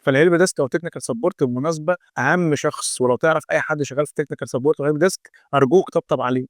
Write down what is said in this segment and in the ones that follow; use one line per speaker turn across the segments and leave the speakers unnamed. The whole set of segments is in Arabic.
فالhelp desk أو technical support بالمناسبة أهم شخص، ولو تعرف أي حد شغال في technical support أو help desk أرجوك طبطب عليه،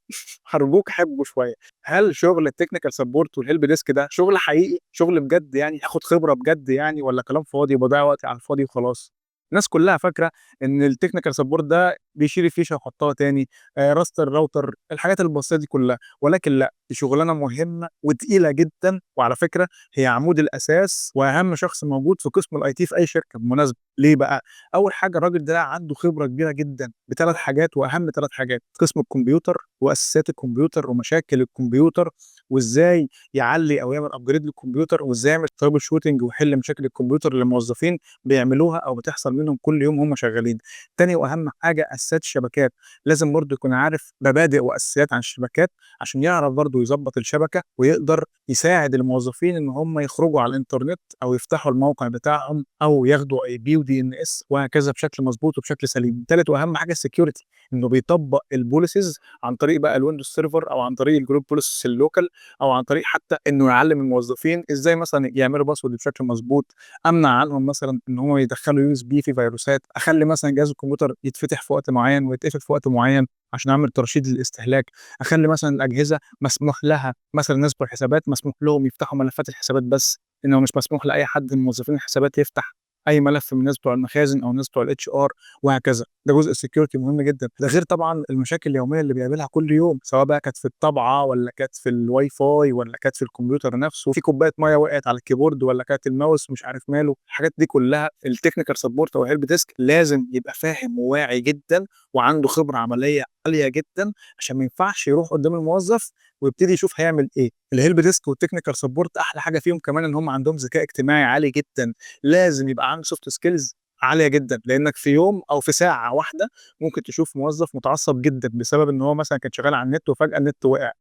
أرجوك حِبّه شوية. هل شغل الtechnical support والhelp desk ده شغل حقيقي، شغل بجد يعني هاخد خبرة بجد يعني والّا كلام فاضي وباضيّع وقتي على الفاضي وخلاص؟ الناس كلّها فاكرة إن الtechnical support ده بيشيل الفيشة ويحطها تاني، راستر الراوتر، الحاجات البسيطة دي كلّها، ولكن لأ، دي شغلانة مهمة وتقيلة جدًا، وعلى فكرة هي عمود الأساس وأهم شخص موجود في قسم الIT في أي شركة بالمناسبة. ليه بقى؟ أول حاجة الراجل ده عنده خبرة كبيرة جدًا ب3 حاجات وأهم 3 حاجات، قسم الكمبيوتر وأساسيات الكمبيوتر ومشاكل الكمبيوتر، وإزاي يعلّي أو يعمل upgrade للكمبيوتر، وإزاي يعمل trouble shooting ويحل مشاكل الكمبيوتر اللي الموظفين بيعملوها أو بتحصل منهم كل يوم وهُم شغالين. تاني وأهم حاجة أساسيات الشبكات، لازم برضه يكون عارف مبادئ وأساسيات عن الشبكات عشان يعرف برضه يضبّط الشبكة ويقدر يساعد الموظفين إن هم يخرجوا على الإنترنت أو يفتحوا الموقع بتاعهم أو ياخدوا IP وDNS وهكذا بشكل مضبوط وبشكل سليم. تالت وأهم حاجة الsecurity، إنه بيطبّق الpolicies عن طريق بقى الWindows Server أو عن طريق الgroup policies الlocal أو عن طريق حتى إنه يعلّم الموظفين إزاي مثلًا يعملوا password بشكل مضبوط، أمنع عنهم مثلًا إن هم يدخّلوا USB فيه فيروسات، أخلّي مثلًا جهاز الكمبيوتر يتفتح في وقت معيّن ويتقفل في وقت معيّن عشان أعمل ترشيد للاستهلاك، أخلّي مثلًا الأجهزة مسموح لها مثلًا الناس بتوع الحسابات مسموح لهم يفتحوا ملفات الحسابات بس، إنما مش مسموح لأي حد من موظفين الحسابات يفتح أي ملف من الناس بتوع المخازن أو الناس بتوع الHR وهكذا. ده جزء الsecurity مهم جدًا، ده غير طبعًا المشاكل اليومية اللي بيقابلها كل يوم، سواء بقى كانت في الطبعة والّا كانت في الWiFi والّا كانت في الكمبيوتر نفسه، في كوباية مَيّة وقعت على الكيبورد والّا كانت الماوس مش عارف ماله، الحاجات دي كلها الtechnical support أو الhelp desk لازم يبقى فاهم وواعي جدًا وعنده خبرة عملية عالية جدًا، عشان ما ينفعش يروح قدّام الموظف ويبتدي يشوف هيعمل إيه. الhelp desk والtechnical support أحلى حاجة فيهم كمان إن هم عندهم ذكاء اجتماعي عالي جدًا، لازم يبقى عنده soft skills عالية جدًا، لإنك في يوم أو في ساعة واحدة ممكن تشوف موظف متعصب جدًا بسبب إن هو مثلًا كان شغال على النت وفجأة النت وقع،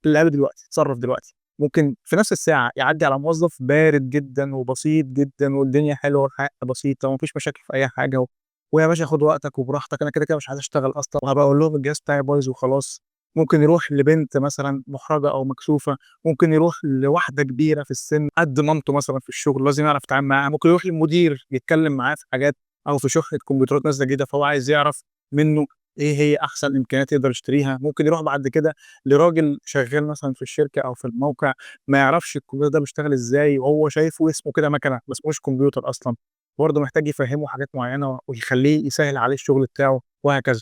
اللعبة دلوقتي، اتصرّف دلوقتي. ممكن في نفس الساعة يعدّي على موظف بارد جدًا وبسيط جدًا والدنيا حلوة والحياة بسيطة وما فيش مشاكل في أي حاجة ويا باشا خُد وقتك وبراحتك، أنا كده مش عايز أشتغل أصلًا وهابقى أقول لهم الجهاز بتاعي بايظ وخلاص. ممكن يروح لبنت مثلًا مُحرجة أو مكسوفة، ممكن يروح لواحدة كبيرة في السِن قد مامته مثلًا في الشغل لازم يعرف يتعامل معاها، ممكن يروح للمدير يتكلّم معاه في حاجات أو في شُحنة كمبيوترات نازلة جديدة فهو عايز يعرف منّه إيه هي أحسن إمكانيات يقدر يشتريها، ممكن يروح بعد كده لراجل شغال مثلًا في الشركة أو في الموقع ما يعرفش الكمبيوتر ده بيشتغل إزاي وهو شايفه اسمه كده مكنة، ما اسموش كمبيوتر أصلًا، برضه محتاج يفهّمه حاجات معيّنة ويخلّيه يسهّل عليه الشغل بتاعه وهكذا.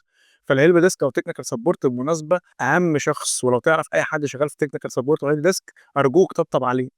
فالhelp desk أو technical support بالمناسبة أهم شخص، ولو تعرف أي حد شغال في technical support أو help desk أرجوك طبطب عليه،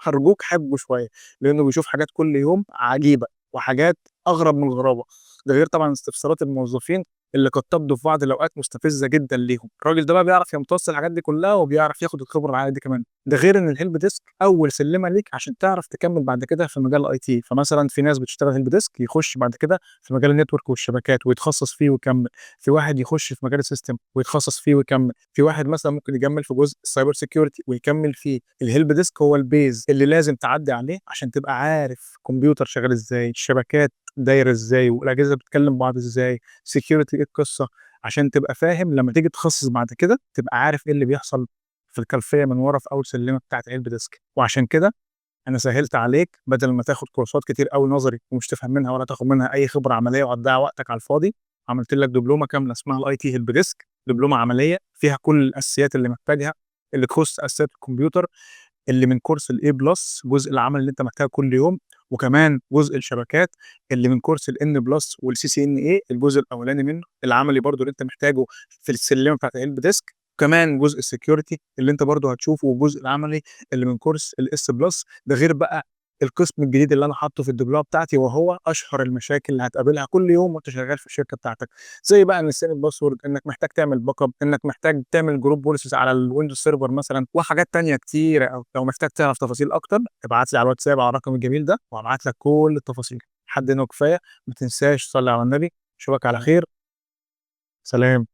أرجوك حِبّه شوية، لإنه بيشوف حاجات كل يوم عجيبة وحاجات أغرب من الغرابة، ده غير طبعًا استفسارات الموظفين اللي قد تبدو في بعض الأوقات مستفزة جدًا ليهم، الراجل ده بقى بيعرف يمتص الحاجات دي كلّها وبيعرف ياخد الخبرة العالية دي كمان، ده غير إن الhelp desk أول سلِّمة ليك عشان تعرف تكمّل بعد كده في مجال الIT، فمثلًا في ناس بتشتغل help desk يخش بعد كده في مجال الnetwork والشبكات ويتخصص فيه ويكمّل، في واحد يخش في مجال الsystem ويتخصص فيه ويكمّل، في واحد مثلًا ممكن يكمّل في جزء الcyber security ويكمّل فيه، الhelp desk هو الbase اللي لازم تعدّي عليه عشان تبقى عارف كمبيوتر شغال إزاي، الشبكات دايرة إزاي والأجهزة بتكلّم بعض إزاي، security إيه القصة، عشان تبقى فاهم لمّا تيجي تتخصص بعد كده تبقى عارف إيه اللي بيحصل في الخلفية من ورا في أول سلِّمة بتاعة الhelp desk، وعشان كده أنا سهّلت عليك بدل ما تاخد كورسات كتير أوي نظري ومش تفهم منها ولا تاخد منها أي خبرة عملية وهتضيّع وقتك على الفاضي، عملت لك دبلومة كاملة اسمها الIT help desk، دبلومة عملية فيها كل الأساسيات اللي محتاجها، اللي تخُص أساسيات الكمبيوتر، اللي من كورس الA+ جزء العمل اللي أنت محتاجه كل يوم، وكمان جزء الشبكات اللي من كورس الN+ والCCNA الجزء الأولاني منه، العملي برضه اللي أنت محتاجه في السلِّمة بتاعة الhelp desk، وكمان جزء الsecurity اللي أنت برضه هتشوفه والجزء العملي اللي من كورس الS+، ده غير بقى القسم الجديد اللي أنا حاطّه في الدبلومة بتاعتي وهو أشهر المشاكل اللي هتقابلها كل يوم وأنت شغال في الشركة بتاعتك، زي بقى نسيان الباسورد، إنك محتاج تعمل backup، إنك محتاج تعمل group policies على الWindows server مثلًا، وحاجات تانية كتيرة أوي، لو محتاج تعرف تفاصيل أكتر ابعت لي على الواتساب على الرقم الجميل ده وهابعت لك كل التفاصيل، لحد هنا وكفاية، ما تنساش تصلّي على النبي، أشوفك على خير، سلام.